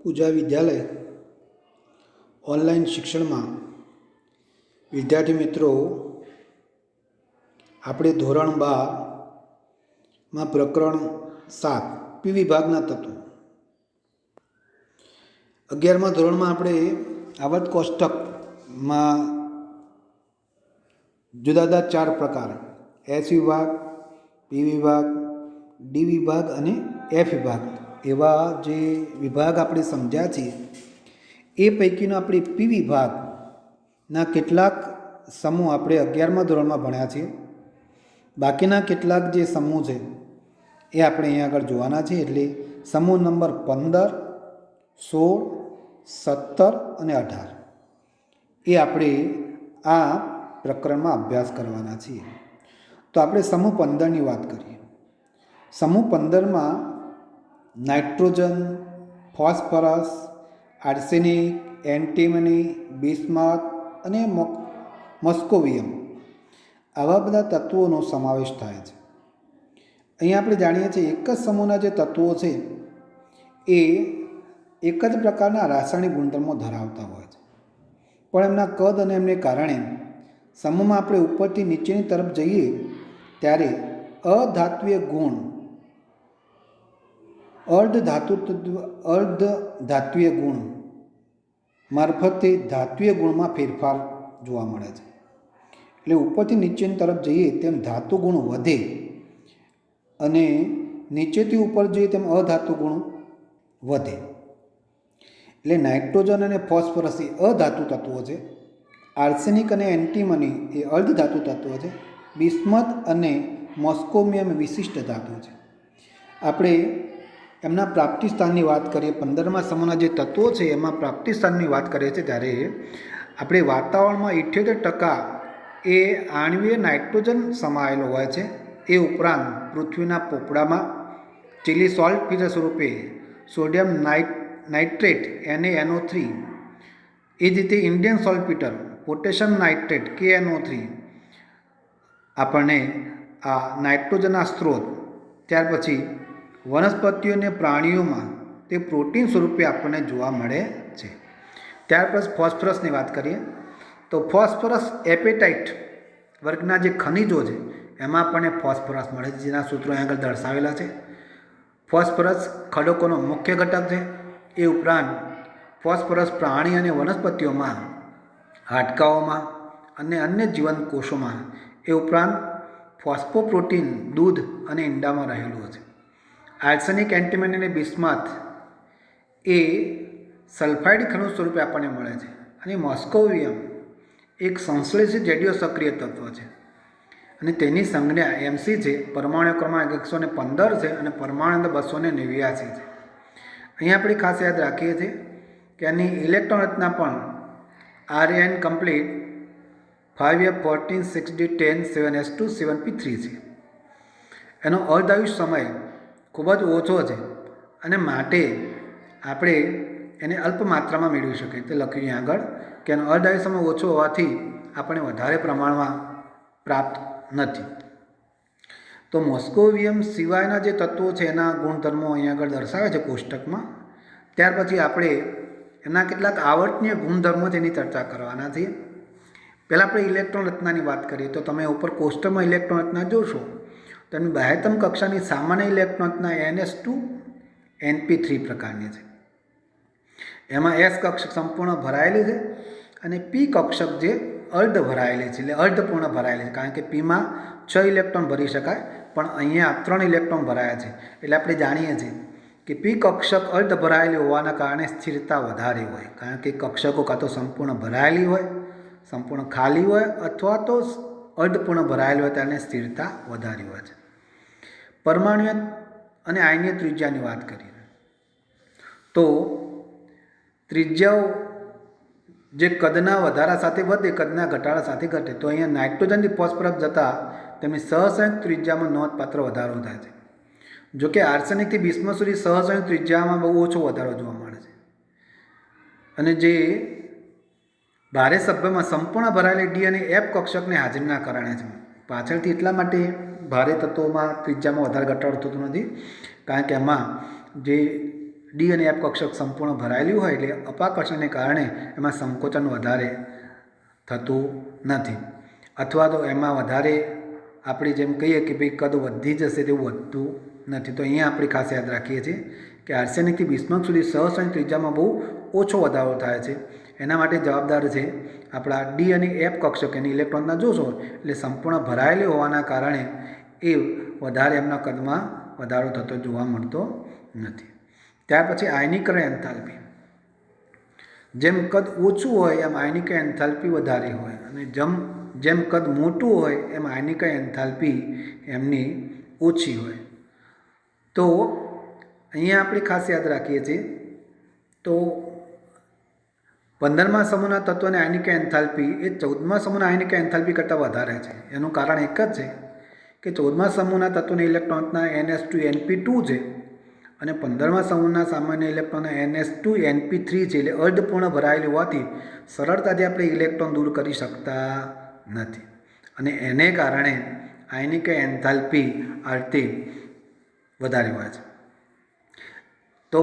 પૂજા વિદ્યાલય online શિક્ષણમાં વિદ્યાર્થી મિત્રો આપણે ધોરણ 12માં પ્રકરણ 7 પી વિભાગના તત્વો 11મા ધોરણમાં આપણે આવર્ત કોષ્ટકમાં જુદા જુદા 4 પ્રકાર એસ વિભાગ, પી વિભાગ, ડી વિભાગ અને એફ વિભાગ એવા જે વિભાગ આપણે સમજ્યા છીએ એ પૈકીનો આપણે પી વિભાગના કેટલાક સમૂહ આપણે 11મા ધોરણમાં ભણ્યા છીએ. બાકીના કેટલાક જે સમૂહ છે એ આપણે અહીંયા આગળ જોવાના છે. એટલે સમૂહ નંબર 15, 16, 17 અને 18 એ આપણે આ પ્રકરણમાં અભ્યાસ કરવાના છીએ. તો આપણે સમૂહ 15ની વાત કરીએ. સમૂહ 15માં nitrogen, phosphorus, arsenic, antimony, bismuth અને મોસ્કોવિયમ આવા બધા તત્વોનો સમાવેશ થાય છે. અહીંયા આપણે જાણીએ છીએ એક જ સમૂહના જે તત્વો છે એ એક જ પ્રકારના રાસાયણિક ગુણધર્મો ધરાવતા હોય છે, પણ એમના કદ અને એમને કારણે સમૂહમાં આપણે ઉપરથી નીચેની તરફ જઈએ ત્યારે અધાત્વીય ગુણ અર્ધધાત્વીય ગુણ મારફતે ધાત્વીય ગુણમાં ફેરફાર જોવા મળે છે. એટલે ઉપરથી નીચેની તરફ જઈએ તેમ ધાતુ ગુણ વધે અને નીચેથી ઉપર જઈએ તેમ અધાતુ ગુણ વધે. એટલે નાઇટ્રોજન અને ફોસ્ફરસ એ અધાતુ તત્વો છે, આર્સેનિક અને એન્ટીમની એ અર્ધધાતુ તત્વો છે, બિસ્મથ અને મોસ્કોમિયમ વિશિષ્ટ ધાતુ છે. આપણે એમના પ્રાપ્તિ સ્થાનની વાત કરીએ. 15મા સમૂહના જે તત્વો છે એમાં પ્રાપ્તિ સ્થાનની વાત કરીએ છીએ ત્યારે આપણે વાતાવરણમાં 78% એ આણ્વીય નાઇટ્રોજન સમાયેલો હોય છે. એ ઉપરાંત પૃથ્વીના પોપડામાં ચીલી સોલ્ટ સ્વરૂપે સોડિયમ નાઇટ્રેટ NaNO3, એ જ રીતે ઇન્ડિયન સોલ્ટપીટર પોટેશિયમ નાઇટ્રેટ KNO3 આપણને આ નાઇટ્રોજનના સ્ત્રોત. ત્યાર પછી વનસ્પતિઓ અને પ્રાણીઓમાં તે પ્રોટીન સ્વરૂપે આપણને જોવા મળે છે. ત્યાર પછી ફોસ્ફરસની વાત કરીએ તો ફોસ્ફરસ એપેટાઇટ વર્ગના જે ખનિજો છે એમાં આપણને ફોસ્ફરસ મળે છે, જેના સૂત્રો અહીં આગળ દર્શાવેલા છે. ફોસ્ફરસ ખડકોનો મુખ્ય ઘટક છે. એ ઉપરાંત ફોસ્ફરસ પ્રાણી અને વનસ્પતિઓમાં, હાડકાઓમાં અને અન્ય જીવંત કોષોમાં, એ ઉપરાંત ફોસ્ફોપ્રોટીન દૂધ અને ઈંડામાં રહેલું છે. આર્સેનિક, એન્ટીમની અને બિસ્મથ એ સલ્ફાઇડ ખનિજ સ્વરૂપે આપણને મળે છે. અને મોસ્કોવિયમ એક સંશ્લેષિત રેડિયો સક્રિય તત્વ છે અને તેની સંજ્ઞા MC છે. પરમાણુ ક્રમાંક 115 છે અને પરમાણુ 289 છે. અહીંયા આપણે ખાસ યાદ રાખીએ છીએ કે આની ઇલેક્ટ્રોન રચના પણ RN complete 5F14 6D10 7S2 7p3 છે. એનો અર્ધાયુષ સમય ખૂબ જ ઓછો છે અને માટે આપણે એને અલ્પ માત્રામાં મેળવી શકીએ. તે લખ્યું આગળ કે એનો અર્ધાયુષ સમય ઓછો હોવાથી આપણને વધારે પ્રમાણમાં પ્રાપ્ત નથી. તો મોસ્કોવિયમ સિવાયના જે તત્વો છે એના ગુણધર્મો અહીંયા આગળ દર્શાવે છે કોષ્ટકમાં. ત્યાર પછી આપણે એના કેટલાક આવર્તનીય ગુણધર્મો તેની ચર્ચા કરવાના છીએ. પહેલાં આપણે ઇલેક્ટ્રોન રચનાની વાત કરીએ તો તમે ઉપર કોષ્ટકમાં ઇલેક્ટ્રોન રચના જોશો તો એની બાહ્યતમ કક્ષાની સામાન્ય ઇલેક્ટ્રોન રચના NS2 NP3 પ્રકારની છે. એમાં S કક્ષક સંપૂર્ણ ભરાયેલી છે અને P કક્ષક જે અર્ધ ભરાયેલી છે, એટલે અર્ધપૂર્ણ ભરાયેલી છે. કારણ કે Pમાં 6 ઇલેક્ટ્રોન ભરી શકાય પણ અહીંયા 3 ઇલેક્ટ્રોન ભરાયા છે. એટલે આપણે જાણીએ છીએ કે P કક્ષક અર્ધ ભરાયેલી હોવાના કારણે સ્થિરતા વધારે હોય. કારણ કે કક્ષકો કાં તો સંપૂર્ણ ભરાયેલી હોય, સંપૂર્ણ ખાલી હોય અથવા તો અર્ધપૂર્ણ ભરાયેલી હોય ત્યારે સ્થિરતા વધારે હોય છે. પરમાણ્વીય અને આયનીય ત્રિજ્યાની વાત કરીએ તો ત્રિજ્યાઓ જે કદના વધારા સાથે વધે, કદના ઘટાડા સાથે ઘટે. તો અહીંયા નાઇટ્રોજનથી ફોસ્ફરસ જતાં તેમની સહસંયુક્ત ત્રિજ્યામાં નોંધપાત્ર વધારો થાય છે. જોકે આર્સેનિકથી બિસ્મથ સુધી સહસંયુક્ત ત્રિજ્યામાં બહુ ઓછો વધારો જોવા મળે છે. અને જે ભારે સભ્યમાં સંપૂર્ણ ભરાયેલી ડી અને એફ કક્ષકની હાજરીના કારણે છે. પાછળથી એટલા માટે ભારે તત્વોમાં ત્રિજ્યામાં વધારે ઘટાડો થતો નથી કારણ કે એમાં જે ડી અને એફ કક્ષક સંપૂર્ણ ભરાયેલું હોય એટલે અપાકર્ષણને કારણે એમાં સંકોચન વધારે થતું નથી, અથવા તો એમાં વધારે આપણે જેમ કહીએ કે ભાઈ કદ વધી જશે તેવું વધતું નથી. તો અહીંયા આપણે ખાસ યાદ રાખીએ છીએ કે આર્સેનિકથી બિસ્મથ સુધી સહસ્રાંશ ત્રિજ્યામાં બહુ ઓછો વધારો થાય છે. એના માટે જવાબદાર છે આપણા ડી અને એફ કક્ષક, એની ઇલેક્ટ્રોનના જોશો એટલે સંપૂર્ણ ભરાયેલી હોવાના કારણે એ વધારે એમના કદમાં વધારો થતો જોવા મળતો નથી. ત્યાર પછી આયનીકરણ એન્થાલ્પી. જેમ કદ ઓછું હોય એમ આયનીકરણ એન્થાલ્પી વધારે હોય, અને જેમ કદ મોટું હોય એમ આયનીકરણ એન્થાલ્પી એમની ઓછી હોય. તો અહીંયા આપણે ખાસ યાદ રાખીએ છીએ તો 15મા સમૂહના તત્વોની આયનિક એન્થાલ્પી એ 14મા સમૂહના આયનિક એન્થાલ્પી કરતાં વધારે છે. એનું કારણ એક જ છે કે 14મા સમૂહના તત્વોના ઇલેક્ટ્રોનના NS2 NP2 છે અને 15મા સમૂહના સામાન્ય ઇલેક્ટ્રોનના NS2 NP3 છે. એટલે અર્ધપૂર્ણ ભરાયેલી હોવાથી સરળતાથી આપણે ઇલેક્ટ્રોન દૂર કરી શકતા નથી, અને એને કારણે આયનિક એન્થાલ્પી આરતી વધારે હોય છે. તો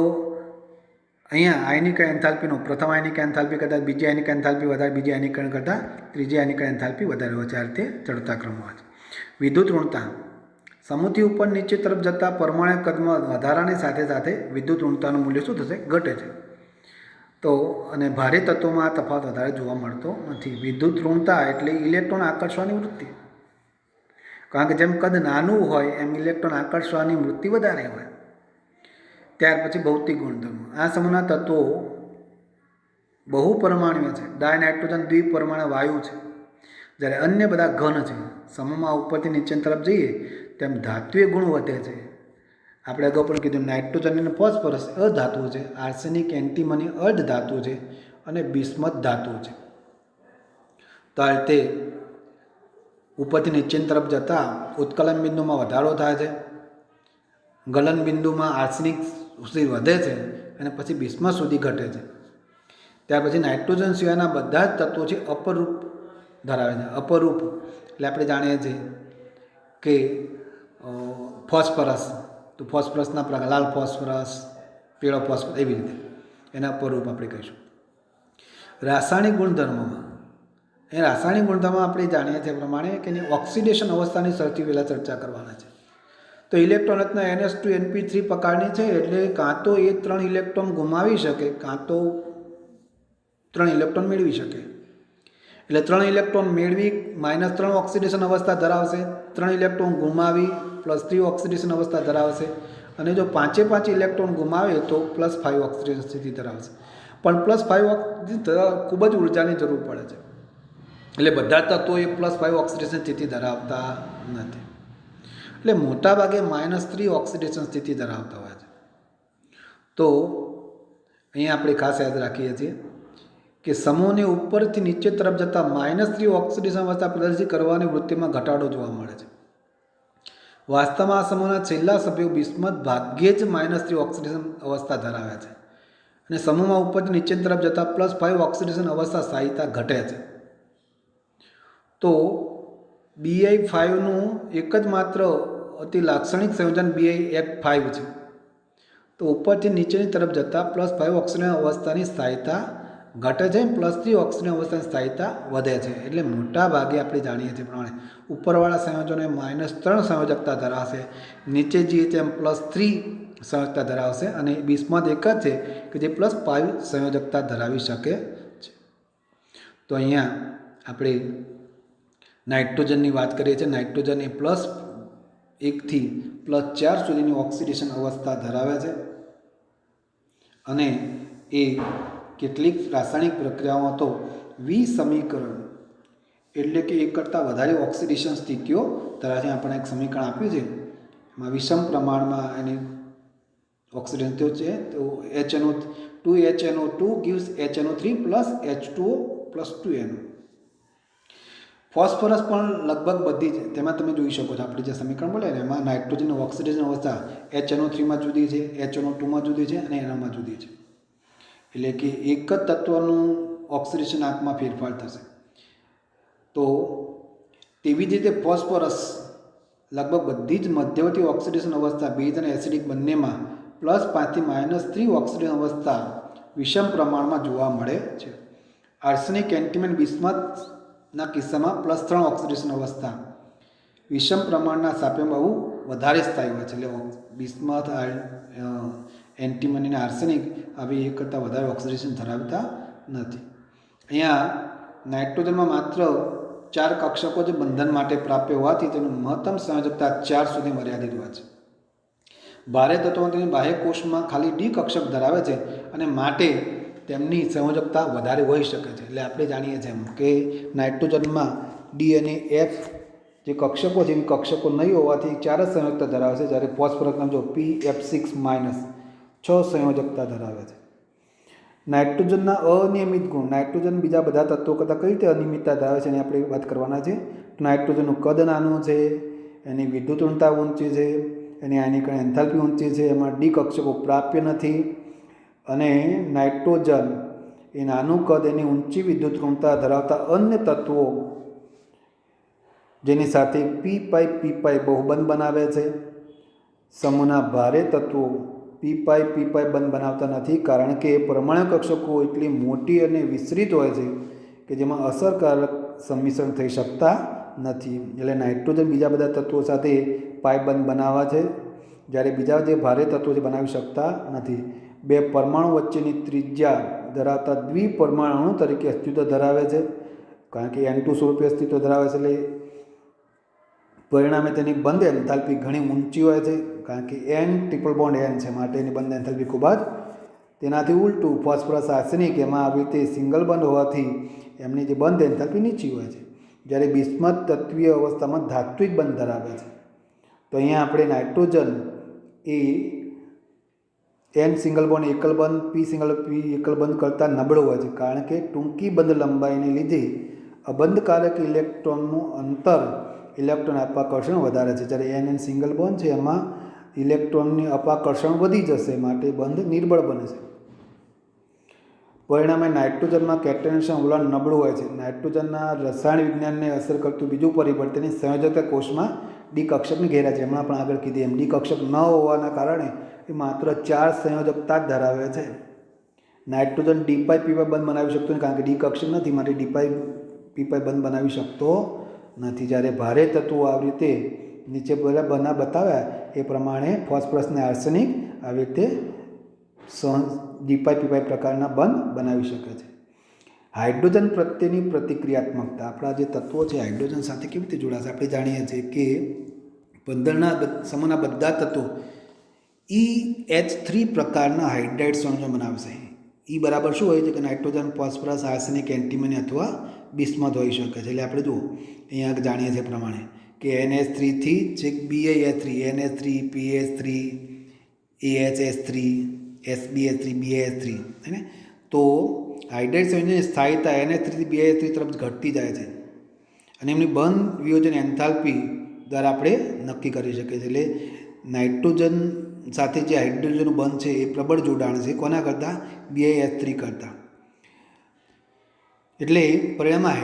અહીંયા આયનિક એન્થાલ્પીનો પ્રથમ આયનિક એન્થાલ્પી કરતાં બીજી આયનિક એન્થાલ્પી વધારે, બીજી આયનિકરણ કરતાં ત્રીજી આયનિક એન્થાલ્પી વધારે હોય છે. આ રીતે ચડતા ક્રમમાં છે. વિદ્યુત ઋણતા. સમૂહથી ઉપર નીચે તરફ જતા પરમાણુ કદમાં વધારાની સાથે સાથે વિદ્યુત ઋણતાનું મૂલ્ય શું થશે? ઘટે છે. તો અને ભારે તત્વોમાં આ તફાવત વધારે જોવા મળતો નથી. વિદ્યુત ઋણતા એટલે ઇલેક્ટ્રોન આકર્ષવાની વૃત્તિ, કારણ કે જેમ કદ નાનું હોય એમ ઇલેક્ટ્રોન આકર્ષવાની વૃત્તિ વધારે હોય. ત્યાર પછી ભૌતિક ગુણધર્મો. આ સમૂહના તત્વો બહુપરમાણુય છે. ડાયનાઇટ્રોજન દ્વિપરમાણુ વાયુ છે, જ્યારે અન્ય બધા ઘન છે. સમૂહમાં ઉપરથી નીચે તરફ જઈએ તેમ ધાત્વિય ગુણ વધે છે. આપણે અગાઉ પણ કીધું નાઇટ્રોજન અને ફોસ્ફરસ અધાતુ છે, આર્સેનિક એન્ટીમની અર્ધ ધાતુ છે અને બિસ્મથ ધાતુ છે. તો આ રીતે ઉપરથી નીચે તરફ જતાં ઉત્કલન બિંદુમાં વધારો થાય છે, ગલન બિંદુમાં આર્સેનિક સુધી વધે છે અને પછી બિસ્મથ સુધી ઘટે છે. ત્યાર પછી નાઇટ્રોજન સિવાયના બધા જ તત્વો છે અપરૂપ ધરાવે છે. અપરૂપ એટલે આપણે જાણીએ છીએ કે ફોસ્ફરસ, તો ફોસ્ફરસના પ્રકાર લાલ ફોસ્ફરસ, પીળો ફોસ્ફરસ, એવી રીતે એના અપરૂપ આપણે કહીશું. રાસાયણિક ગુણધર્મોમાં રાસાયણિક ગુણધર્મો આપણે જાણીએ છીએ પ્રમાણે કે એની ઓક્સિડેશન અવસ્થાની સૌથી પહેલાં ચર્ચા કરવાના છે. તો ઇલેક્ટ્રોન રચના NS2 NP3 પ્રકારની છે, એટલે કાં તો એ 3 ઇલેક્ટ્રોન ગુમાવી શકે, કાં તો 3 ઇલેક્ટ્રોન મેળવી શકે. એટલે 3 ઇલેક્ટ્રોન મેળવી -3 ઓક્સિડેશન અવસ્થા ધરાવશે, 3 ઇલેક્ટ્રોન ગુમાવી +3 ઓક્સિડેશન અવસ્થા ધરાવશે, અને જો 5 ઇલેક્ટ્રોન ગુમાવે તો +5 ઓક્સિડેશન સ્થિતિ ધરાવશે. પણ +5 ખૂબ જ ઉર્જાની જરૂર પડે છે, એટલે બધા તત્વો એ +5 ઓક્સિડેશન સ્થિતિ ધરાવતા નથી. એટલે મોટાભાગે -3 ઓક્સિડેશન સ્થિતિ ધરાવતા હોય છે. તો અહીંયા આપણે ખાસ યાદ રાખીએ છીએ કે સમૂહને ઉપરથી નીચે તરફ જતાં -3 ઓક્સિડેશન અવસ્થા પ્રદર્શિત કરવાની વૃત્તિમાં ઘટાડો જોવા મળે છે. વાસ્તવમાં આ સમૂહના છેલ્લા સભ્યો બિસ્મથ ભાગ્યે જ -3 ઓક્સિડેશન અવસ્થા ધરાવે છે, અને સમૂહમાં ઉપરથી નીચે તરફ જતાં +5 ઓક્સિડેશન અવસ્થા સ્થાયીતા ઘટે છે. તો Bi5નું એક જ માત્ર અતિ લાક્ષણિક સંયોજન BiF5 છે. તો ઉપરથી નીચેની તરફ જતાં +5 ઓક્સિજન અવસ્થાની સ્થાયીતા ઘટે છે, +3 ઓક્સિજન અવસ્થાની સ્થાયીતા વધે છે. એટલે મોટા ભાગે આપણે જાણીએ છીએ પ્રમાણે ઉપરવાળા સંયોજનો -3 સંયોજકતા ધરાવશે, નીચે જઈએ તેમ +3 સંયોજકતા ધરાવશે, અને બિસ્મથ એક જ છે કે જે +5 સંયોજકતા ધરાવી શકે છે. તો અહીંયા આપણે નાઇટ્રોજનની વાત કરીએ છીએ. નાઇટ્રોજન એ +1 થી +4 સુધીની ઓક્સિડેશન અવસ્થા ધરાવે છે, અને એ કેટલીક રાસાયણિક પ્રક્રિયાઓ તો વિસમીકરણ એટલે કે એક કરતાં વધારે ઓક્સિડેશન સ્થિતિઓ ધરાવે. આપણે એક સમીકરણ આપ્યું છે, એમાં વિષમ પ્રમાણમાં એની ઓક્સિડેશન છે. તો HNO2 gives HNO3 + H2O + 2NO. Phosphorus પણ લગભગ બધી જ, તેમાં તમે જોઈ શકો છો આપણે જે સમીકરણ બોલે ને એમાં નાઇટ્રોજનની ઓક્સિડેશન અવસ્થા HNO3માં જુદી છે, HNO2માં જુદી છે અને એનામાં જુદી છે. એટલે કે એક જ તત્વનું ઓક્સિડેશન આંકમાં ફેરફાર થશે. તો તેવી જ રીતે ફોસ્ફરસ લગભગ બધી જ મધ્યવર્તી ઓક્સિડેશન અવસ્થા બેઝ અને એસિડિક બંનેમાં +5 થી -3 ઓક્સિજન અવસ્થા વિષમ પ્રમાણમાં જોવા મળે છે. આર્સેનિક એન્ટીમન બિસ્મથના કિસ્સામાં +3 ઓક્સિડેશન અવસ્થા વિષમ પ્રમાણના સાપેક્ષમાં બહુ વધારે સ્થાયી હોય છે. એટલે બિસ્મથ, એન્ટીમની અને આર્સેનિક આવી એક કરતાં વધારે ઓક્સિડેશન ધરાવતા નથી. અહીંયા નાઇટ્રોજનમાં માત્ર 4 કક્ષકો જ બંધન માટે પ્રાપ્ય હોવાથી તેનું મહત્તમ સંયોજકતા 4 સુધી મર્યાદિત હોય છે. ભારે તત્વો તેની બાહ્ય કોષમાં ખાલી ડી કક્ષક ધરાવે છે અને માટે તેમની સંયોજકતા વધારે હોઈ શકે છે. એટલે આપણે જાણીએ છીએ કે નાઇટ્રોજનમાં ડી અને એફ જે કક્ષકો છે એ કક્ષકો નહીં હોવાથી 4 જ સંયોજકતા ધરાવે છે, જ્યારે ફોસ્ફરસમાં જો PF6- 6 સંયોજકતા ધરાવે છે. નાઇટ્રોજનના અનિયમિત ગુણ. નાઇટ્રોજન બીજા બધા તત્વો કરતાં કઈ રીતે અનિયમિતતા ધરાવે છે એની આપણે વાત કરવાના છે. નાઇટ્રોજનનું કદ નાનું છે, એની વિદ્યુતઋણતા ઊંચી છે, એની આયનીકરણ એન્થાલ્પી ઊંચી છે, એમાં ડી કક્ષકો પ્રાપ્ય નથી અને નાઇટ્રોજન એ નાનું કદ, એની ઊંચી વિદ્યુતઋણતા ધરાવતા અન્ય તત્વો જેની સાથે P5 બહુબંધ બનાવે છે. સમૂહના ભારે તત્વો P5 બંધ બનાવતા નથી, કારણ કે પરમાણુ કક્ષકો એટલી મોટી અને વિસ્તૃત હોય છે કે જેમાં અસરકારક સંમિશ્રણ થઈ શકતા નથી. એટલે નાઇટ્રોજન બીજા બધા તત્વો સાથે પાઇપ બંધ બનાવવા છે, જ્યારે બીજા જે ભારે તત્વો છે બનાવી શકતા નથી. 2 પરમાણુ વચ્ચેની ત્રિજ્યા ધરાવતા દ્વિપરમાણુ તરીકે અસ્તિત્વ ધરાવે છે, કારણ કે N2 સ્વરૂપે અસ્તિત્વ ધરાવે છે. એટલે પરિણામે તેની બંધ એન્થાલ્પી ઘણી ઊંચી હોય છે, કારણ કે N=N છે, માટે એની બંધ એન્થાલ્પી ખૂબ જ. તેનાથી ઉલટું ફોસ્ફરસ, આર્સેનિક એમાં આવી રીતે સિંગલ બંધ હોવાથી એમની જે બંધ એન્થાલ્પી નીચી હોય છે, જ્યારે બિસ્મથ તત્વીય અવસ્થામાં ધાત્વિક બંધ ધરાવે છે. તો અહીંયા આપણે નાઇટ્રોજન એ N સિંગલ બોન્ડ એકલ બંધ, P એકલ બંધ કરતાં નબળો હોય છે, કારણ કે ટૂંકી બંધ લંબાઈને લીધે અબંધકારક ઇલેક્ટ્રોનનું અંતર ઇલેક્ટ્રોન અપાકર્ષણ વધારે છે, જ્યારે N સિંગલ બોન્ડ છે એમાં ઇલેક્ટ્રોનની અપાકર્ષણ વધી જશે, માટે બંધ નિર્બળ બને છે. પરિણામે નાઇટ્રોજનમાં કેટનેશન વલણ નબળું હોય છે. નાઇટ્રોજનના રસાયણ વિજ્ઞાનને અસર કરતું બીજું પરિબળ તેની સંયોજકતા કોષમાં ડી કક્ષકની ઘેરા છે. હમણાં પણ આગળ કીધી એમ ડી કક્ષક ન હોવાના કારણે એ માત્ર 4 સંયોજકતા જ ધરાવે છે. નાઇટ્રોજન D5 P5 બંધ બનાવી શકતો નથી, કારણ કે ડી કક્ષક નથી, માટે D5 P5 બંધ બનાવી શકતો નથી. જ્યારે ભારે તત્વો આવી રીતે નીચે બતાવ્યા એ પ્રમાણે ફોસ્ફરસ અને આર્સેનિક આવી રીતે D5 P5 પ્રકારના બંધ બનાવી શકે છે. હાઇડ્રોજન પ્રત્યેની પ્રતિક્રિયાત્મકતા. આપણા જે તત્વો છે હાઇડ્રોજન સાથે કેવી રીતે જોડાશે? આપણે જાણીએ છીએ કે બંધનના સમૂહના બધા તત્વો EH3 પ્રકારના હાઇડ્રાઇડ સંયોજન બનાવશે. E બરાબર શું હોય છે કે નાઇટ્રોજન, ફોસ્ફરસ, આર્સેનિક, એન્ટીમની અથવા બિસ્મથ હોઈ શકે છે. એટલે આપણે જુઓ અહીંયા જાણીએ છીએ પ્રમાણે કે NH3 થી છેક BiH3, NH3, PH3, AHS3, SbH3, BiH3 है ને. તો હાઇડ્રાઇડ સંયોજનની સ્થાયીતા NH3 થી BiH3 તરફ ઘટતી જાય છે અને એમની બંધ વિયોજન એન્થાલ્પી દ્વારા આપણે નક્કી કરી શકીએ છીએ. એટલે નાઇટ્રોજન સાથે જે હાઇડ્રોજનનું બંધ છે એ પ્રબળ જોડાણ છે, કોના કરતાં? BiH3 કરતાં. એટલે પરિણામમાં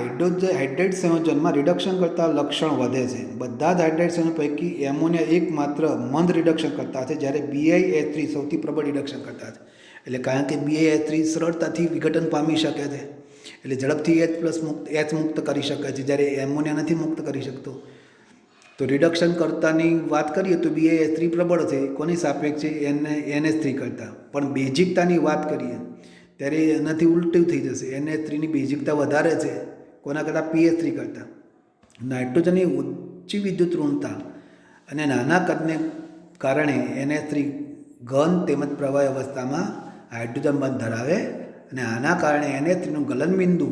હાઇડ્રાઇડ સંયોજનમાં રિડક્શન કરતાં લક્ષણ વધે છે. બધા જ હાઇડ્રાઇડ સંયોજન પૈકી એમોનિયા એકમાત્ર મંદ રિડક્શન કરતા છે, જ્યારે BiH3 સૌથી પ્રબળ રિડક્શન કરતા છે. એટલે કારણ કે BiH3 સરળતાથી વિઘટન પામી શકે છે, એટલે ઝડપથી H મુક્ત કરી શકે છે, જ્યારે એમોનિયા નથી મુક્ત કરી શકતો. તો રિડક્શન કરતાની વાત કરીએ તો BiH3 પ્રબળ છે, કોની સાપેક્ષે? NH3 કરતાં. પણ બેઝિકતાની વાત કરીએ ત્યારે એનાથી ઉલટું થઈ જશે. NH3ની બેઝિકતા વધારે છે, કોના કરતાં? PH3 કરતાં. નાઇટ્રોજનની ઊંચી વિદ્યુત ઋણતા અને નાના કદને કારણે NH3 ઘન તેમજ પ્રવાહી અવસ્થામાં હાઇડ્રોજન બંધ ધરાવે અને આના કારણે NH3નું ગલનબિંદુ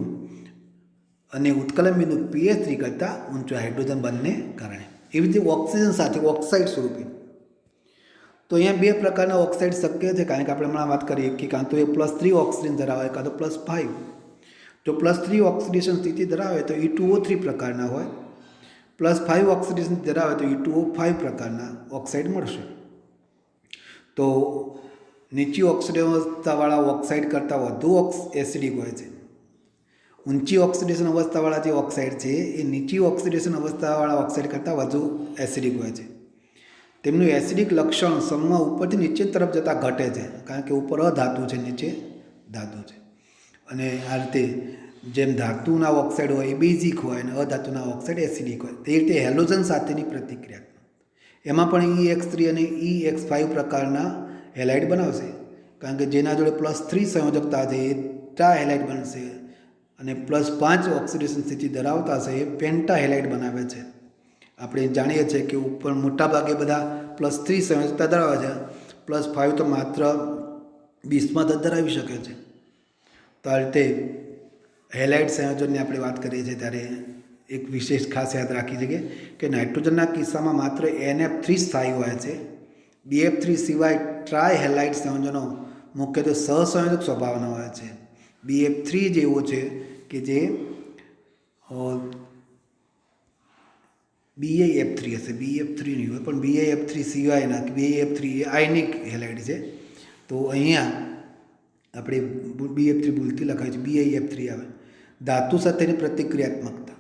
અને ઉત્કલન બિંદુ PH3 કરતાં ઊંચું હાઇડ્રોજન બંધને કારણે. એવી રીતે ઓક્સિજન સાથે ઓક્સાઇડ સ્વરૂપે. તો અહીંયા 2 પ્રકારના ઓક્સાઇડ શક્ય છે, કારણ કે આપણે હમણાં વાત કરીએ કે કાં તો એ +3 ઓક્સિજન ધરાવે, કાં તો +5. જો +3 ઓક્સિડેશન સ્થિતિ ધરાવે તો E2O3 પ્રકારના હોય, +5 ઓક્સિડેશન ધરાવે તો E2O5 પ્રકારના ઓક્સાઇડ મળશે. તો નીચી ઓક્સિડેશનવાળા ઓક્સાઇડ કરતાં વધુ એસિડિક હોય છે. ઊંચી ઓક્સિડેશન અવસ્થાવાળા જે ઓક્સાઇડ છે એ નીચી ઓક્સિડેશન અવસ્થાવાળા ઓક્સાઇડ કરતાં વધુ એસિડિક હોય છે. તેમનું એસિડિક લક્ષણ સમૂહ ઉપરથી નીચે તરફ જતાં ઘટે છે, કારણ કે ઉપર અધાતુ છે, નીચે ધાતુ છે. અને આ રીતે જેમ ધાતુના ઓક્સાઇડ હોય એ બેઝિક હોય અને અધાતુના ઓક્સાઇડ એસિડિક હોય, તે રીતે હેલોજન સાથેની પ્રતિક્રિયા એમાં પણ EX3 અને EX5 પ્રકારના હેલાઇડ બનાવશે, કારણ કે જેના જોડે +3 સંયોજકતા છે એ ટા હેલાઇડ બનશે અને +5 ઓક્સિડેશન સ્થિતિ ધરાવતા છે એ પેન્ટા હેલાઇડ બનાવે છે. આપણે જાણીએ છીએ કે ઉપર મોટાભાગે બધા +3 સંયોજકતા ધરાવે છે, +5 તો માત્ર 20માં જ ધરાવી શકે છે. તો આ રીતે હેલાઇડ સંયોજનની આપણે વાત કરીએ છીએ ત્યારે એક વિશેષ ખાસ યાદ રાખી શકીએ કે નાઇટ્રોજનના કિસ્સામાં માત્ર NF3 સ્થાયી હોય છે. BF3 સિવાય ટ્રાય હેલાઇડ સંયોજનો મુખ્યત્વે સહસંયોજક સ્વભાવના હોય છે. BF3 જેવો છે કે જે BAF3 હશે, BF3 નહીં હોય, પણ BAF3 સિવાયના BAF3 એ આયનિક હેલાઇડ છે. તો અહીંયા આપણે BF3 ભૂલથી લખાય છે, BAF3 આવે. ધાતુ સાથેની પ્રતિક્રિયાત્મકતા,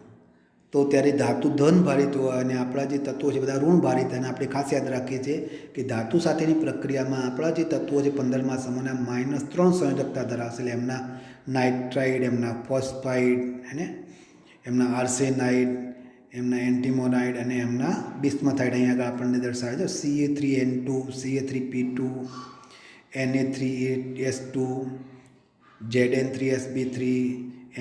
તો ત્યારે ધાતુ ધન ભારિત હોય અને આપણા જે તત્વો છે બધા ઋણ ભારિત, અને આપણે ખાસ યાદ રાખીએ છીએ કે ધાતુ સાથેની પ્રક્રિયામાં આપણા જે તત્વો છે 15મા સમૂહના -3 સંયોજકતા ધરાવશે. એટલે એમના નાઇટ્રાઇડ, એમના ફોસ્ફાઇડ, અને એમના આર્સેનાઇડ, એમના એન્ટીમોનાઇડ અને એમના બિસ્મથાઇડ અહીં આગળ આપણને દર્શાવે છે. Ca3N2, Ca3P2, Na3S2, Zn3Sb3,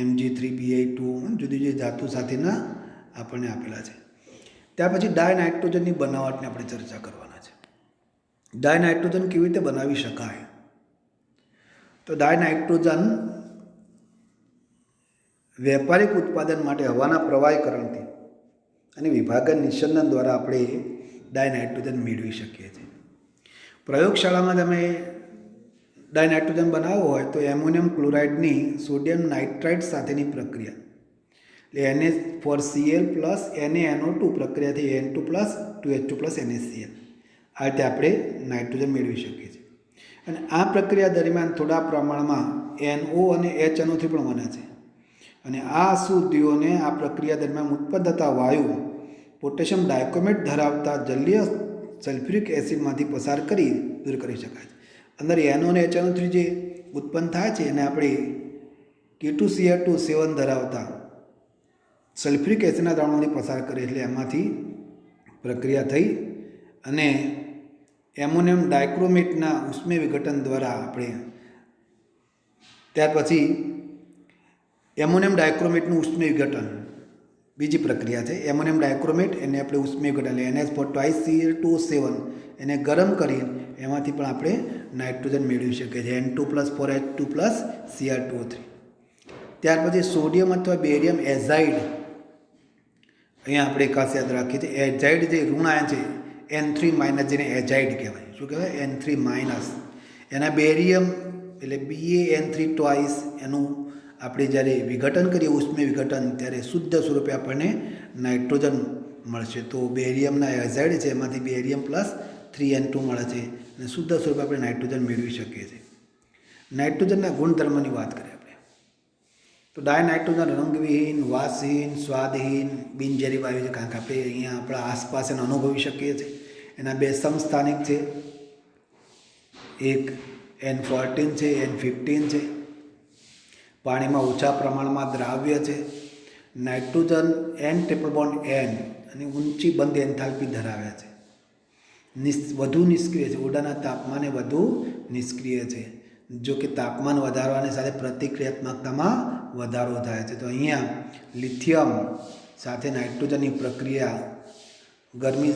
Mg3Bi2, જુદી જુદી ધાતુ સાથેના આપણને આપેલા છે. ત્યાર પછી ડાયનાઇટ્રોજનની બનાવટને આપણે ચર્ચા કરવાના છે. ડાયનાઇટ્રોજન કેવી રીતે બનાવી શકાય? તો ડાયનાઇટ્રોજન વ્યાપારિક ઉત્પાદન માટે હવાના પ્રવાહીકરણથી અને વિભાજન નિસ્યંદન દ્વારા આપણે ડાયનાઇટ્રોજન મેળવી શકીએ છીએ. પ્રયોગશાળામાં તમે ડાયનાઇટ્રોજન બનાવવો હોય તો એમોનિયમ ક્લોરાઇડની સોડિયમ નાઇટ્રાઇડ સાથેની પ્રક્રિયા, એટલે Na4Cl પ્લસ NaNO2 પ્રક્રિયાથી N2 plus 2H2 plus NaCl, આ રીતે આપણે નાઇટ્રોજન મેળવી શકીએ છીએ. અને આ પ્રક્રિયા દરમિયાન થોડા પ્રમાણમાં NO અને HNO3 પણ બને છે. અને આ અશુદ્ધિઓને આ પ્રક્રિયા દરમિયાન ઉત્પન્ન થતા વાયુ પોટેશિયમ ડાયક્રોમેટ ધરાવતા જલીય સલ્ફ્યુરિક એસિડમાંથી પસાર કરી દૂર કરી શકાય છે. અંદર NO અને HNO3 જે ઉત્પન્ન થાય છે એને આપણે K2Cl2 ધરાવતા સલ્ફ્યુરિક એસિડના દ્રાવણોથી પસાર કરીએ, એટલે એમાંથી પ્રક્રિયા થઈ અને એમોનિયમ ડાયક્રોમેટના ઉષ્મીય વિઘટન દ્વારા આપણે ત્યાર પછી એમોનિયમ ડાયક્રોમેટનું ઉષ્મીય વિઘટન બીજી પ્રક્રિયા છે. એમોનિયમ ડાયક્રોમેટ એને આપણે ઉષ્મીય વિઘટન એટલે NH4Cl2 એને ગરમ કરી એમાંથી પણ આપણે નાઇટ્રોજન મેળવી શકીએ છીએ, N2 + 4H2 + Cr2O3. ત્યાર પછી સોડિયમ અથવા બેરિયમ એઝાઇડ, અહીંયા આપણે ખાસ યાદ રાખીએ છીએ એઝાઇડ જે ઋણ આયન છે N3- જેને એઝાઇડ કહેવાય. શું કહેવાય? N3-. એના બેરિયમ એટલે BaN3 ટ્વાઇસ, એનું આપણે જ્યારે વિઘટન કરીએ ઉષ્મીય વિઘટન ત્યારે શુદ્ધ સ્વરૂપે આપણને નાઇટ્રોજન મળશે. તો બેરિયમના એઝાઇડ છે એમાંથી બેરિયમ +3N2 મળે છે અને શુદ્ધ સ્વરૂપે આપણે નાઇટ્રોજન મેળવી શકીએ છીએ. નાઇટ્રોજનના ગુણધર્મની વાત કરીએ આપણે તો ડાયનાઇટ્રોજન રંગવિહીન, વાસહીન, સ્વાદહીન, બિનઝેરી વાયુ છે, કારણ કે આપણે અહીંયા આપણા આસપાસ એને અનુભવી શકીએ છીએ. એના 2 સમસ્થાનિક છે, એક N14 છે, N15 છે. પાણીમાં ઓછા પ્રમાણમાં દ્રાવ્ય છે. નાઇટ્રોજન N-N અને ઊંચી બંધ એન્થાલ્પી ધરાવે છે. વધુ નિષ્ક્રિય છે, ઓરડાના તાપમાને વધુ નિષ્ક્રિય છે. જો કે તાપમાન વધારવાની સાથે પ્રતિક્રિયાત્મકતામાં વધારો થાય છે. તો અહીંયા લિથિયમ સાથે નાઇટ્રોજનની પ્રક્રિયા ગરમી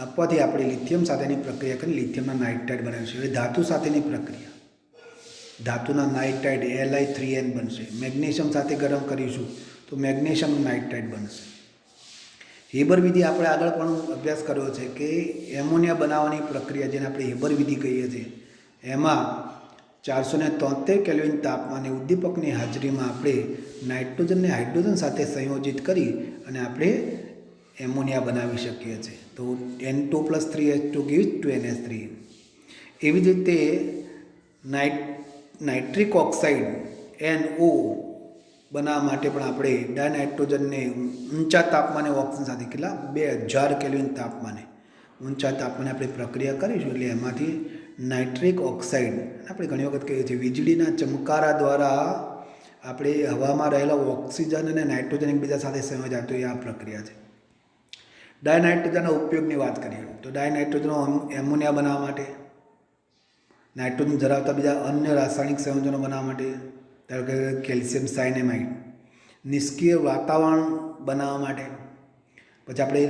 આપવાથી આપણે લિથિયમ સાથેની પ્રક્રિયા કરી લિથિયમના નાઇટ્રાઇડ બનાવીશું. એટલે ધાતુ સાથેની પ્રક્રિયા, ધાતુના નાઇટ્રાઇડ Li3n બનશે. મેગ્નેશિયમ સાથે ગરમ કરીશું તો મેગ્નેશિયમ નાઇટ્રાઇડ બનશે. હેબર વિધિ આપણે આગળ પણ અભ્યાસ કર્યો છે કે એમોનિયા બનાવવાની પ્રક્રિયા, જેને આપણે હેબર વિધિ કહીએ છીએ, એમાં 473 કેલ્વિન તાપમાને ઉદ્દીપકની હાજરીમાં આપણે નાઇટ્રોજનને હાઇડ્રોજન સાથે સંયોજિત કરી અને આપણે એમોનિયા બનાવી શકીએ છીએ. તો N2 + 3H2 gives 2NH3. એવી જ રીતે નાઇટ્રિક ઓક્સાઇડ NO બનાવવા માટે પણ આપણે ડાયનાઇટ્રોજનને ઊંચા તાપમાને ઓક્સિજન સાથે કેટલા 2000 કેલ્વિન તાપમાને ઊંચા તાપમાને આપણે પ્રક્રિયા કરીશું એટલે એમાંથી નાઇટ્રિક ઓક્સાઇડ, આપણે ઘણી વખત કહીએ છીએ વીજળીના ચમકારા દ્વારા આપણે હવામાં રહેલા ઓક્સિજન અને નાઇટ્રોજન એકબીજા સાથે સંયોજાય તો એ આ પ્રક્રિયા છે. ડાયનાઇટ્રોજનના ઉપયોગની વાત કરીએ તો ડાયનાઇટ્રોજનનો એમોનિયા બનાવવા માટે, નાઇટ્રોજન ધરાવતા બીજા અન્ય રાસાયણિક સંયોજનો બનાવવા માટે, ધારો કે કેલ્શિયમ સાયનેમાઇડ, નિષ્ક્રિય વાતાવરણ બનાવવા માટે, પછી આપણે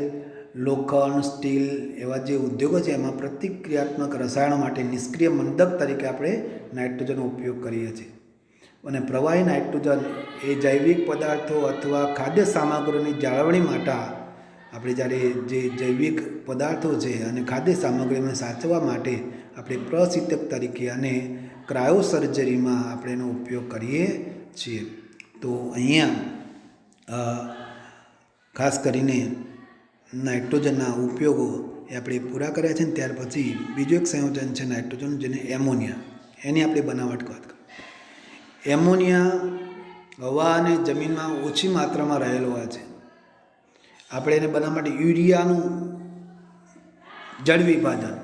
લોખંડ, સ્ટીલ એવા જે ઉદ્યોગો છે એમાં પ્રતિક્રિયાત્મક રસાયણો માટે નિષ્ક્રિય મંદક તરીકે આપણે નાઇટ્રોજનનો ઉપયોગ કરીએ છીએ. અને પ્રવાહી નાઇટ્રોજન એ જૈવિક પદાર્થો અથવા ખાદ્ય સામગ્રીની જાળવણી માટે આપણે જ્યારે જે જૈવિક પદાર્થો છે અને ખાદ્ય સામગ્રીને સાચવવા માટે આપણે પ્રશીતક તરીકે અને ક્રાયોસર્જરીમાં આપણે એનો ઉપયોગ કરીએ છીએ. તો અહીંયા ખાસ કરીને નાઇટ્રોજનના ઉપયોગો એ આપણે પૂરા કર્યા છે. ને ત્યાર પછી બીજું એક સંયોજન છે નાઇટ્રોજન, જેને એમોનિયા, એની આપણે બનાવટ વાત કરીએ. એમોનિયા હવા અને જમીનમાં ઓછી માત્રામાં રહેલો હોય છે. આપણે એને બનાવવા માટે યુરિયાનું જળ વિભાજન,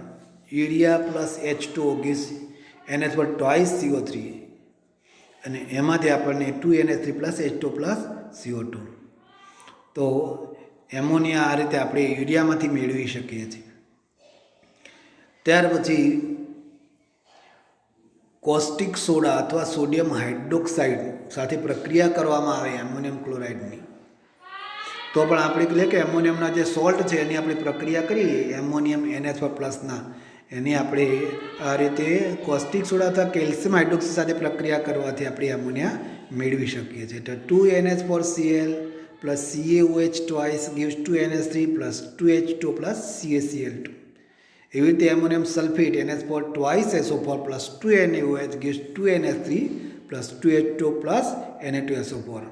urea plus H2O guys NH પર ટ્વાઇસ CO3 અને એમાંથી આપણને 2NH3 plus H2O plus CO2. તો એમોનિયા આ રીતે આપણે યુરિયામાંથી મેળવી શકીએ છીએ. ત્યાર પછી કોસ્ટિક સોડા અથવા સોડિયમ હાઇડ્રોક્સાઇડ સાથે પ્રક્રિયા કરવામાં આવે એમોનિયમ ક્લોરાઇડની, તો પણ આપણે કહીએ કે એમોનિયમના જે સોલ્ટ છે એની આપણે પ્રક્રિયા કરીએ એમોનિયમ NH+ના, એની આપણે આ રીતે કોસ્ટિક સોડા અથવા કેલ્શિયમ હાઇડ્રોક્સાઇડ સાથે પ્રક્રિયા કરવાથી આપણે એમોનિયા મેળવી શકીએ છીએ. તો 2NH4Cl plus CaOH twice gives 2NH3 plus 2H2 plus CaCl2. એવી રીતે ammonium sulphate NH4 twice SO4 plus 2NaOH gives 2NH3 plus 2H2 plus Na2SO4.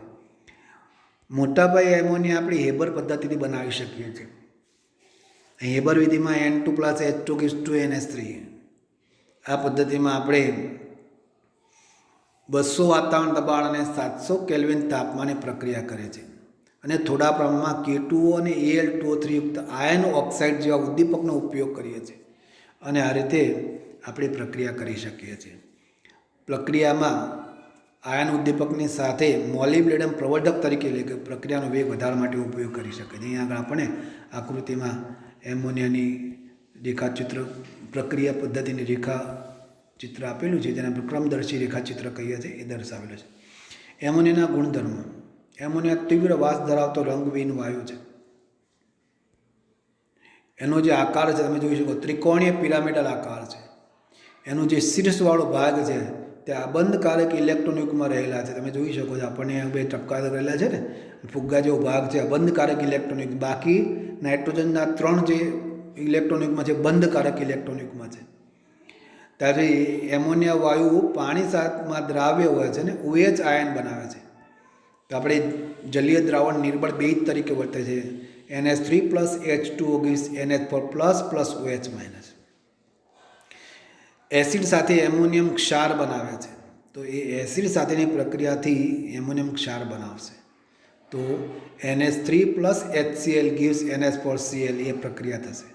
મોટાભાઈ એમોનિયા આપણે હેબર પદ્ધતિથી બનાવી શકીએ છીએ. હેબર વિધિમાં N2 plus H2 gives 2NH3. આ પદ્ધતિમાં આપણે 200 વાતાવરણ દબાણ અને 700 કેલ્વિન તાપમાને પ્રક્રિયા કરે છે અને થોડા પ્રમાણમાં K2O અને Al2O3 યુક્ત આયન ઓક્સાઇડ જેવા ઉદ્દીપકનો ઉપયોગ કરીએ છીએ અને આ રીતે આપણે પ્રક્રિયા કરી શકીએ છીએ. પ્રક્રિયામાં આયન ઉદ્દીપકની સાથે મોલિબ્ડેનમ પ્રવર્ધક તરીકે એટલે કે પ્રક્રિયાનો વેગ વધારવા માટે ઉપયોગ કરી શકે છે. અહીંયા આગળ આપણે આકૃતિમાં એમોનિયાની રેખાચિત્ર, પ્રક્રિયા પદ્ધતિની રેખાચિત્ર આપેલું છે, જેને ક્રમદર્શી રેખાચિત્ર કહીએ છીએ, એ દર્શાવેલું છે. એમોનિયાના ગુણધર્મો. એમોનિયા તીવ્ર વાસ ધરાવતો રંગવિહીન વાયુ છે. એનો જે આકાર છે તમે જોઈ શકો ત્રિકોણીય પિરામિડલ આકાર છે. એનો જે શીર્ષવાળો ભાગ છે તે અબંધકારક ઇલેક્ટ્રોનિકમાં રહેલા છે. તમે જોઈ શકો છો આપણને બે ટપકા રહેલા છે ને, ફુગ્ગા જેવો ભાગ છે અબંધકારક ઇલેક્ટ્રોનિક. બાકી નાઇટ્રોજનના 3 જે ઇલેક્ટ્રોનિકમાં છે બંધકારક ઇલેક્ટ્રોનિકમાં છે. ત્યારે એમોનિયા વાયુ પાણી સાથમાં દ્રાવ્ય હોય છે ને OH આયન બનાવે છે. તો આપણે જલીય દ્રાવણ નિર્બળ બેઝ તરીકે વર્તે છે. NH3 plus H2O gives NH4 plus plus OH minus. Acid સાથે એમોનિયમ ક્ષાર બનાવે છે. તો એ એસિડ સાથેની પ્રક્રિયાથી એમોનિયમ ક્ષાર બનાવશે. તો NH3 plus HCl gives NH4Cl એ પ્રક્રિયા થશે.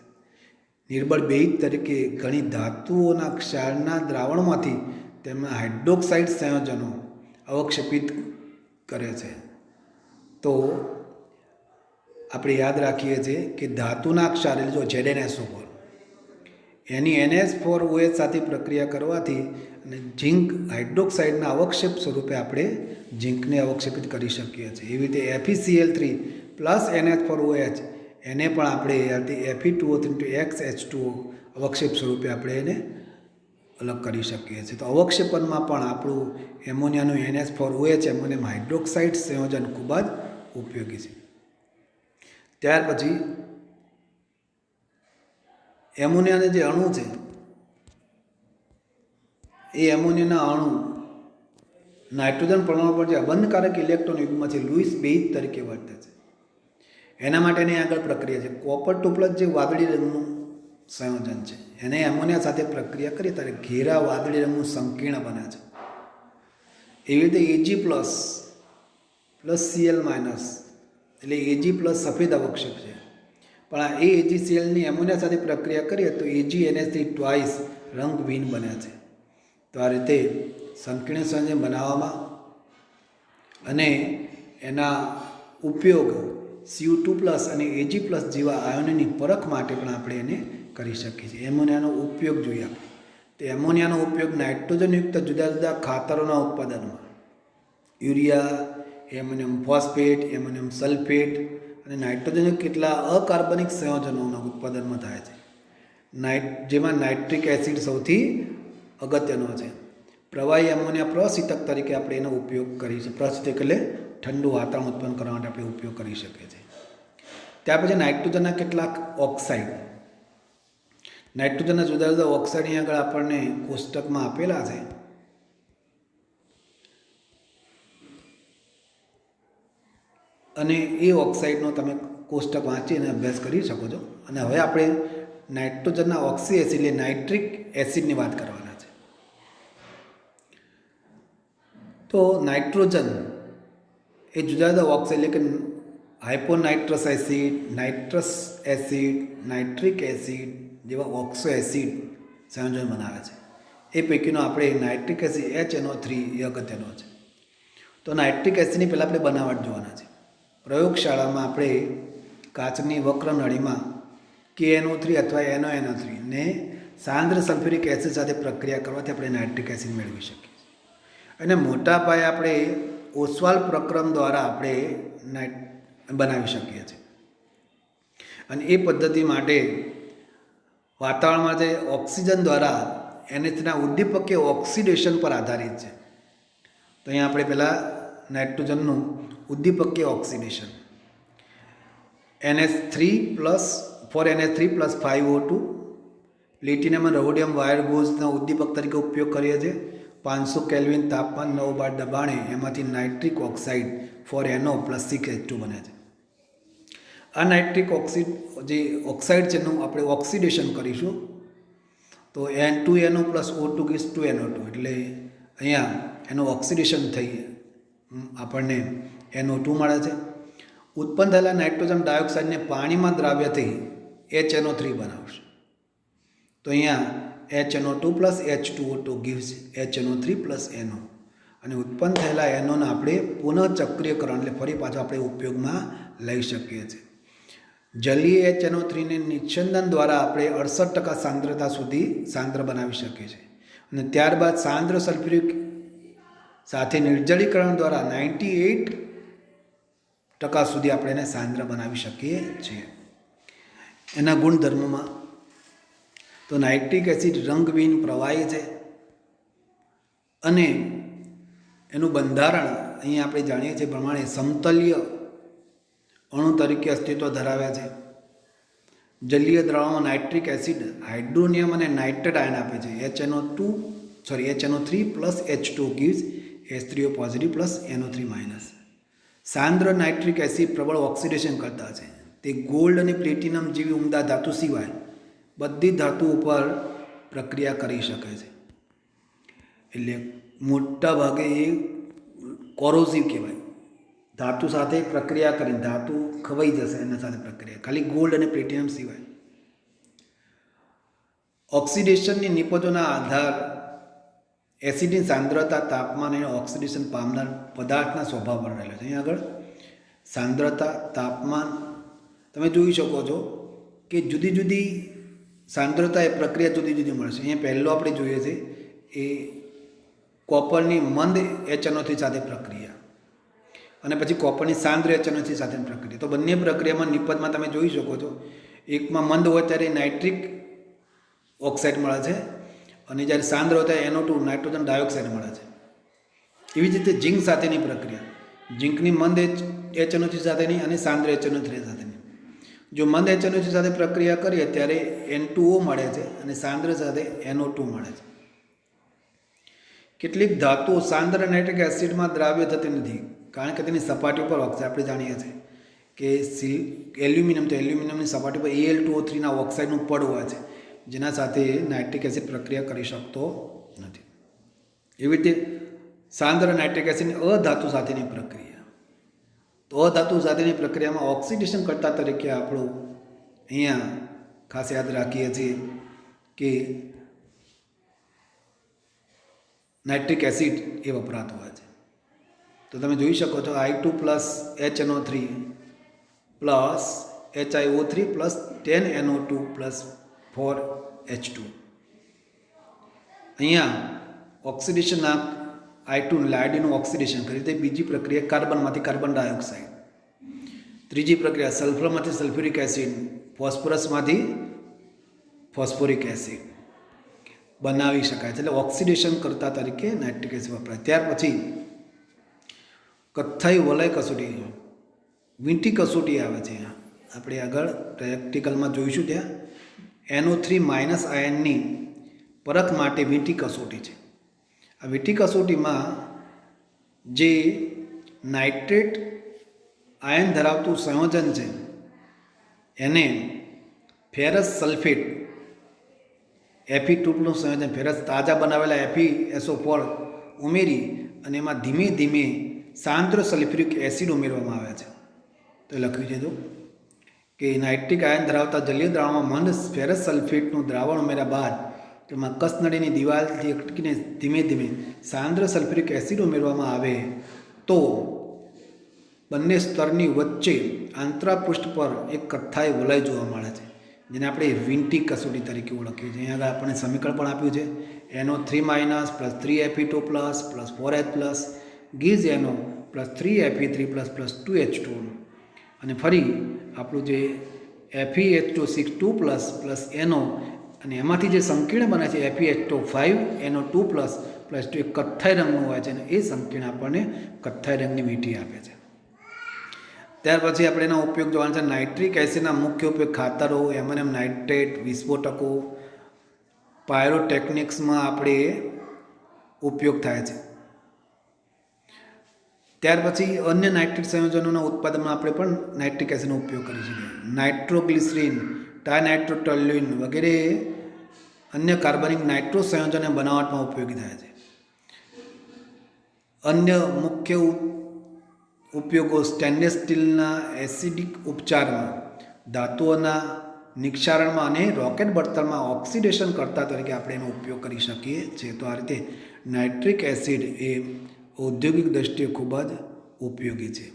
નિર્બળ બેઝ તરીકે ઘણી ધાતુઓના ક્ષારના દ્રાવણમાંથી તેમના હાઇડ્રોક્સાઇડ સંયોજનો અવક્ષેપિત કરે છે. તો આપણે યાદ રાખીએ છીએ કે ધાતુના ક્ષાર એટલે જો ZnSO4 એની NH4OH સાથે પ્રક્રિયા કરવાથી અને ઝીંક હાઇડ્રોક્સાઇડના અવક્ષેપ સ્વરૂપે આપણે ઝીંકને અવક્ષેપિત કરી શકીએ છીએ. એવી રીતે FeCl3 પ્લસ NH4OH એને પણ આપણે Fe2O3 અવક્ષેપ સ્વરૂપે આપણે એને અલગ કરી શકીએ છીએ. તો અવક્ષેપનમાં પણ આપણું એમોનિયાનું NH4OH એમોનિયમ હાઇડ્રોક્સાઇડ સંયોજન ખૂબ જ ઉપયોગી છે. ત્યાર પછી એમોનિયાના જે અણુ છે એ એમોનિયાના અણુ નાઇટ્રોજન પરમાણુ પર જે અબંધકારક ઇલેક્ટ્રોન યુગ્મ છે લુઈસ બેઝ તરીકે વર્તે છે. એના માટેની આગળ પ્રક્રિયા છે. કોપર 2+ જે વાદળી રંગનું સંયોજન છે એને એમોનિયા સાથે પ્રક્રિયા કરીએ ત્યારે ઘેરા વાદળી રંગનું સંકીર્ણ બને છે. એવી રીતે Ag+ પ્લસ Cl- એટલે Ag+ સફેદ અવક્ષેપ છે. પણ આ AgClની એમોનિયા સાથે પ્રક્રિયા કરીએ તો AgNH3 ટ્વાઇસ રંગહીન બને છે. તો આ રીતે સંકીર્ણ સંયોજન બનાવવામાં અને એના ઉપયોગ Cu2+ અને Ag+ જેવા આયનોની પરખ માટે પણ આપણે એને કરી શકીએ છીએ. એમોનિયાનો ઉપયોગ જોઈએ આપણે. તો એમોનિયાનો ઉપયોગ નાઇટ્રોજનયુક્ત જુદા જુદા ખાતરોના ઉત્પાદનમાં urea, ammonium phosphate, ammonium sulphate અને નાઇટ્રોજનયુક્ત કેટલા અકાર્બનિક સંયોજનોના ઉત્પાદનમાં થાય છે. જેમાં નાઇટ્રિક એસિડ સૌથી અગત્યનો છે. પ્રવાહી એમોનિયા પ્રશીતક તરીકે આપણે એનો ઉપયોગ કરી શકીએ. પ્રશીતક એટલે ઠંડુ વાતાવરણ ઉત્પન્ન કરવા માટે આપણે ઉપયોગ કરી શકીએ છીએ. ત્યાર પછી નાઇટ્રોજનના કેટલાક ઓક્સાઇડ. નાઇટ્રોજનના જુદા જુદા ઓક્સાઇડ અહીં આગળ આપણને કોષ્ટકમાં આપેલા છે. અને એ ઓક્સાઇડનો તમે કોષ્ટક વાંચી અને અભ્યાસ કરી શકો છો. અને હવે આપણે નાઇટ્રોજનના ઓક્સી એસિડ એટલે નાઇટ્રિક એસિડની વાત કરવાના છે. તો નાઇટ્રોજન એ જુદા જુદા ઓક્સાઇડ એટલે કે hyponitrous acid, nitrous acid, nitric acid જેવા ઓક્સો એસિડ સંયોજન બનાવે છે. એ પૈકીનો આપણે નાઇટ્રિક એસિડ HNO3 એ અગત્યનો છે. તો નાઇટ્રિક એસિડની પહેલાં આપણે બનાવટ જોવાના છે. પ્રયોગશાળામાં આપણે કાચની વક્ર નળીમાં KNO3 અથવા NONO3 ને સાંદ્ર સલ્ફ્યુરિક એસિડ સાથે પ્રક્રિયા કરવાથી આપણે નાઇટ્રિક એસિડ મેળવી શકીએ. અને મોટા પાયે આપણે ઓસ્વાલ પ્રક્રમ દ્વારા આપણે બનાવી શકીએ છીએ. અને એ પદ્ધતિ માટે વાતાવરણમાં જે ઓક્સિજન દ્વારા NH3ના ઉદ્દીપકીય ઓક્સિડેશન પર આધારિત છે. તો અહીંયા આપણે પહેલાં નાઇટ્રોજનનું ઉદ્દીપકીય ઓક્સિડેશન NH3+ 5O2 પ્લેટિનમ અને રોડિયમ વાયર ગોઝના ઉદ્દીપક તરીકે ઉપયોગ કરીએ છીએ. 500 કેલ્વિન તાપમાન 9 બાર દબાણે એમાંથી નાઇટ્રિક ઓક્સાઇડ 4NO + 6H2 બને છે. આ નાઇટ્રિક જે ઓક્સાઇડ છે એનું આપણે ઓક્સિડેશન કરીશું તો N2NO + O2 gives 2NO2 એટલે અહીંયા એનું ઓક્સિડેશન થઈ આપણને NO2 મળે છે. ઉત્પન્ન થયેલા નાઇટ્રોજન ડાયોક્સાઇડને પાણીમાં દ્રાવ્ય થઈ HNO3 બનાવશે. તો અહીંયા HNO2 + H2O2 gives HNO3 + NO. અને ઉત્પન્ન થયેલા NOને આપણે પુનઃચક્રીયકરણ એટલે ફરી પાછો આપણે ઉપયોગમાં લઈ શકીએ છીએ. જલીય HNO3ને નિસ્યંદન દ્વારા આપણે 68% સાંદ્રતા સુધી સાંદ્ર બનાવી શકીએ છીએ. અને ત્યારબાદ સાંદ્ર સલ્ફ્યુરિક સાથે નિર્જલીકરણ દ્વારા 98% સુધી આપણે એને સાંદ્ર બનાવી શકીએ છીએ. એના ગુણધર્મોમાં તો નાઇટ્રિક એસિડ રંગહીન પ્રવાહી છે અને એનું બંધારણ અહીં આપણે જાણીએ છીએ પ્રમાણે સમતલ્ય અણુ તરીકે અસ્તિત્વ ધરાવે છે. જલીય દ્રાવણમાં નાઇટ્રિક એસિડ હાઇડ્રોનિયમ અને નાઇટ્રેટ આયન આપે છે. HNO3 + H2 gives H3O + NO3-. સાંદ્ર નાઇટ્રિક એસિડ પ્રબળ ઓક્સિડેશન કરતા છે. તે ગોલ્ડ અને પ્લેટિનમ જેવી ઉમદા ધાતુ સિવાય બધી ધાતુ ઉપર પ્રક્રિયા કરી શકે છે. એટલે મોટા ભાગે એ કોરોઝિવ કહેવાય. ધાતુ સાથે પ્રક્રિયા કરીને ધાતુ ખવાઈ જશે એના સાથે પ્રક્રિયા, ખાલી ગોલ્ડ અને પ્લેટિનમ સિવાય. ઓક્સિડેશનની નિપજોના આધાર એસિડની સાંદ્રતા, તાપમાન અને ઓક્સિડેશન પામનાર પદાર્થના સ્વભાવ પર રહેલો છે. અહીં આગળ સાંદ્રતા, તાપમાન તમે જોઈ શકો છો કે જુદી જુદી સાંદ્રતા એ પ્રક્રિયા જુદી જુદી મળશે. અહીંયા પહેલો આપણે જોઈએ છે એ કોપરની મંદ HNO3 સાથે પ્રક્રિયા અને પછી કોપરની સાંદ્ર HNO3 સાથેની પ્રક્રિયા. તો બંને પ્રક્રિયામાં નિપજમાં તમે જોઈ શકો છો એકમાં મંદ હોય ત્યારે નાઇટ્રિક ઓક્સાઇડ મળે છે અને જ્યારે સાંદ્ર હોય ત્યારે NO2 નાઇટ્રોજન ડાયોક્સાઇડ મળે છે. એવી જ રીતે ઝીંક સાથેની પ્રક્રિયા, ઝીંકની મંદ HNO3 સાથેની અને સાંદ્ર HNO3 સાથેની. જો મંદ HNO3 સાથે પ્રક્રિયા કરીએ ત્યારે N2O મળે છે અને સાંદ્ર સાથે NO2 મળે છે. કેટલીક ધાતુઓ સાંદ્ર નાઇટ્રિક એસિડમાં દ્રાવ્ય થતી નથી કારણ કે તેની સપાટી પર ઓક્સાઇડ, આપણે જાણીએ છીએ કે એલ્યુમિનિયમ, તો એલ્યુમિનિયમની સપાટી પર Al2O3ના ઓક્સાઇડનું પડ હોય છે જેના સાથે નાઇટ્રિક એસિડ પ્રક્રિયા કરી શકતો નથી. એવી રીતે સાંદ્ર નાઇટ્રિક એસિડની અધાતુ સાથેની પ્રક્રિયા, તો અધાતુ સાથેની પ્રક્રિયામાં ઓક્સિડેશન કરતા તરીકે આપણું અહીંયા ખાસ યાદ રાખીએ છીએ કે નાઇટ્રિક એસિડ એ વપરાતો હોય છે. તો તમે જોઈ શકો છો I2 plus HNO3 plus HiO3 plus 10NO2 plus 4H2. અહીંયા ઓક્સિડેશનના I2 લાયડીનું ઓક્સિડેશન કરી તે બીજી પ્રક્રિયા કાર્બનમાંથી કાર્બન ડાયોક્સાઇડ, ત્રીજી પ્રક્રિયા સલ્ફરમાંથી સલ્ફ્યુરિક એસિડ, ફોસ્ફરસમાંથી ફોસ્ફોરિક એસિડ બનાવી શકાય છે. એટલે ઓક્સિડેશન કરતા તરીકે નાઇટ્રિક એસિડ વપરાય. ત્યાર પછી કથ્થાઈ વલય કસોટી, વીંટી કસોટી આવે છે. આપણે આગળ પ્રેક્ટિકલમાં જોઈશું. ત્યાં NO3 માઇનસ આયનની પરખ માટે વીંટી કસોટી છે. આ વીંટી કસોટીમાં જે નાઇટ્રેટ આયન ધરાવતું સંયોજન છે એને ફેરસ સલ્ફેટ Fe2નું સંયોજન, ફેરસ તાજા બનાવેલા FeSO4 ઉમેરી અને એમાં ધીમે ધીમે સાંદ્ર સલ્ફ્યુરિક એસિડ ઉમેરવામાં આવે છે. તો લખ્યું છે કે નાઇટ્રિક આયન ધરાવતા જલીય દ્રાવણમાં મંદ ફેરસ સલ્ફેટનું દ્રાવણ ઉમેર્યા બાદ તેમાં કસનળીની દિવાલથી અટકીને ધીમે ધીમે સાંદ્ર સલ્ફ્યુરિક એસિડ ઉમેરવામાં આવે તો બંને સ્તરની વચ્ચે આંતરપૃષ્ઠ પર એક કથ્થાઈ વલય જોવા મળે છે, જેને આપણે વીંટી કસોટી તરીકે ઓળખીએ છીએ. અહીંયા આગળ આપણને સમીકરણ પણ આપ્યું છે. NO3 minus plus 3Fe2 plus plus 4H plus gives NO plus 3Fe3 plus plus 2H2. અને ફરી આપણું જે FeH2 પ્લસ પ્લસ NO અને એમાંથી જે સંકીર્ણ બને છે FeH5 NO2 પ્લસ પ્લસ 2 એક કથ્થાઈ રંગનું હોય છે અને એ સંકીર્ણ આપણને કથ્થાઈ રંગની વીંટી આપે છે. ત્યાર પછી આપણે એનો ઉપયોગ જોવાનો છે. નાઇટ્રિક એસિડના મુખ્ય ઉપયોગ ખાતરો, એમોનિયમ નાઇટ્રેટ, વિસ્ફોટકો, પાયરોટેકનિક્સમાં આપણે ઉપયોગ થાય છે. ત્યાર પછી અન્ય નાઇટ્રિક સંયોજનોના ઉત્પાદનમાં આપણે પણ નાઇટ્રિક એસિડનો ઉપયોગ કરી શકીએ. નાઇટ્રોગ્લિસરીન, ટાઇનાઇટ્રોટોલ્યુઇન વગેરે અન્ય કાર્બનિક નાઇટ્રો સંયોજનો બનાવટમાં ઉપયોગી થાય છે. અન્ય મુખ્ય ઉપયોગો સ્ટેનલેસ સ્ટીલના એસિડિક ઉપચારમાં, ધાતુઓના નિક્ષારણમાં અને રોકેટ બળતણમાં ઓક્સિડેશન કરતા તરીકે આપણે એનો ઉપયોગ કરી શકીએ છીએ. તો આ રીતે નાઇટ્રિક એસિડ એ ઔદ્યોગિક દ્રષ્ટિએ ખૂબ જ ઉપયોગી છે.